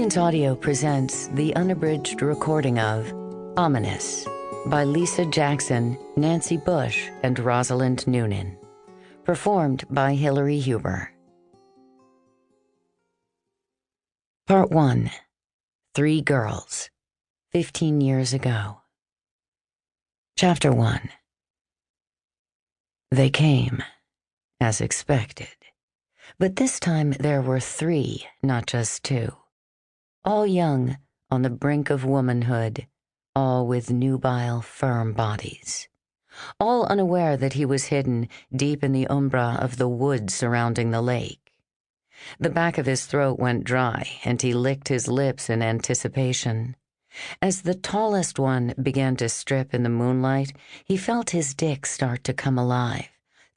Brilliance Audio presents the unabridged recording of Ominous by Lisa Jackson, Nancy Bush, and Rosalind Noonan. Performed by Hilary Huber. Part 1. 3 Girls, 15 years ago. Chapter 1. They came, as expected. But this time there were 3, not just 2. All young, on the brink of womanhood, all with nubile, firm bodies. All unaware that he was hidden deep in the umbra of the woods surrounding the lake. The back of his throat went dry, and he licked his lips in anticipation. As the tallest one began to strip in the moonlight, he felt his dick start to come alive,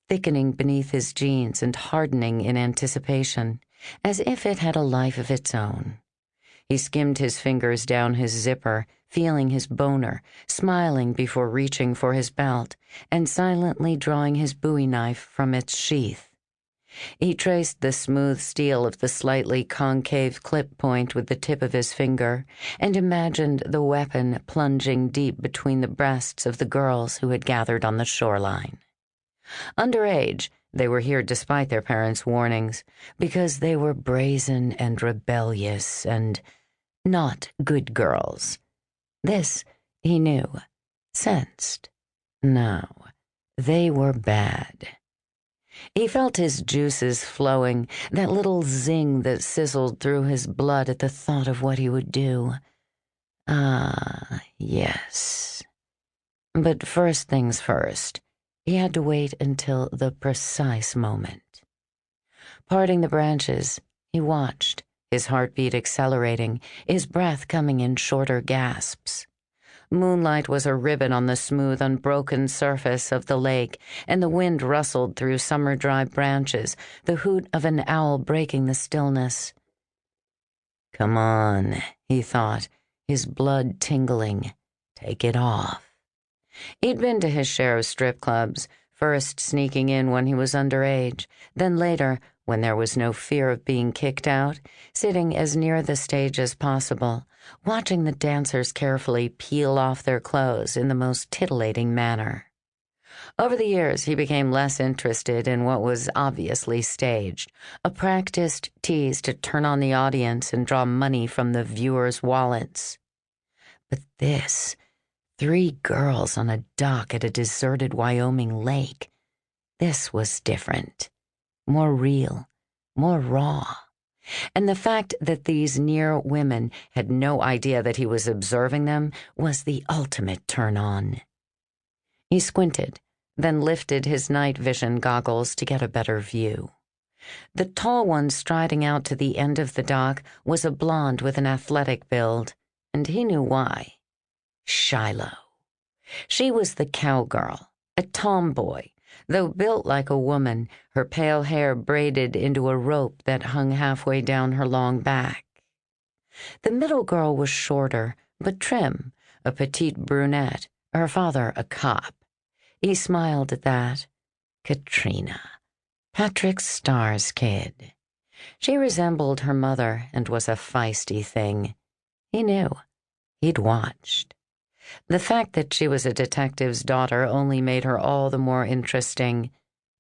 thickening beneath his jeans and hardening in anticipation, as if it had a life of its own. He skimmed his fingers down his zipper, feeling his boner, smiling before reaching for his belt, and silently drawing his bowie knife from its sheath. He traced the smooth steel of the slightly concave clip point with the tip of his finger, and imagined the weapon plunging deep between the breasts of the girls who had gathered on the shoreline. Underage, they were here despite their parents' warnings, because they were brazen and rebellious and not good girls. This, he knew, sensed. No, they were bad. He felt his juices flowing, that little zing that sizzled through his blood at the thought of what he would do. Ah, yes. But first things first, he had to wait until the precise moment. Parting the branches, he watched, his heartbeat accelerating, his breath coming in shorter gasps. Moonlight was a ribbon on the smooth, unbroken surface of the lake, and the wind rustled through summer-dry branches, the hoot of an owl breaking the stillness. Come on, he thought, his blood tingling. Take it off. He'd been to his share of strip clubs, first sneaking in when he was underage, then later, when there was no fear of being kicked out, sitting as near the stage as possible, watching the dancers carefully peel off their clothes in the most titillating manner. Over the years, he became less interested in what was obviously staged, a practiced tease to turn on the audience and draw money from the viewers' wallets. But this, 3 girls on a dock at a deserted Wyoming lake, this was different. More real, more raw. And the fact that these near women had no idea that he was observing them was the ultimate turn-on. He squinted, then lifted his night vision goggles to get a better view. The tall one striding out to the end of the dock was a blonde with an athletic build, and he knew why. Shiloh. She was the cowgirl, a tomboy, though built like a woman, her pale hair braided into a rope that hung halfway down her long back. The middle girl was shorter, but trim, a petite brunette, her father a cop. He smiled at that. Katrina, Patrick Starr's kid. She resembled her mother and was a feisty thing. He knew. He'd watched. The fact that she was a detective's daughter only made her all the more interesting,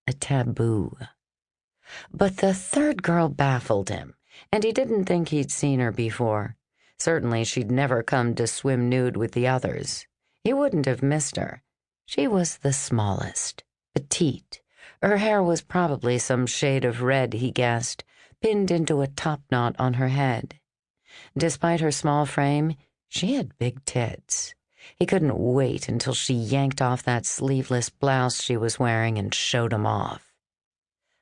a taboo. But the third girl baffled him, and he didn't think he'd seen her before. Certainly she'd never come to swim nude with the others. He wouldn't have missed her. She was the smallest, petite. Her hair was probably some shade of red, he guessed, pinned into a topknot on her head. Despite her small frame, she had big tits. He couldn't wait until she yanked off that sleeveless blouse she was wearing and showed him off.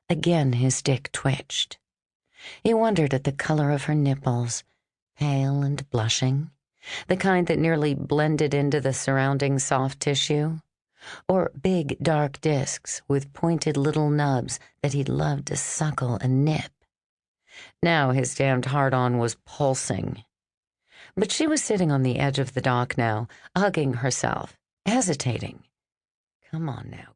Again his dick twitched. He wondered at the color of her nipples, pale and blushing, the kind that nearly blended into the surrounding soft tissue, or big dark discs with pointed little nubs that he'd love to suckle and nip. Now his damned heart-on was pulsing. But she was sitting on the edge of the dock now, hugging herself, hesitating. Come on now,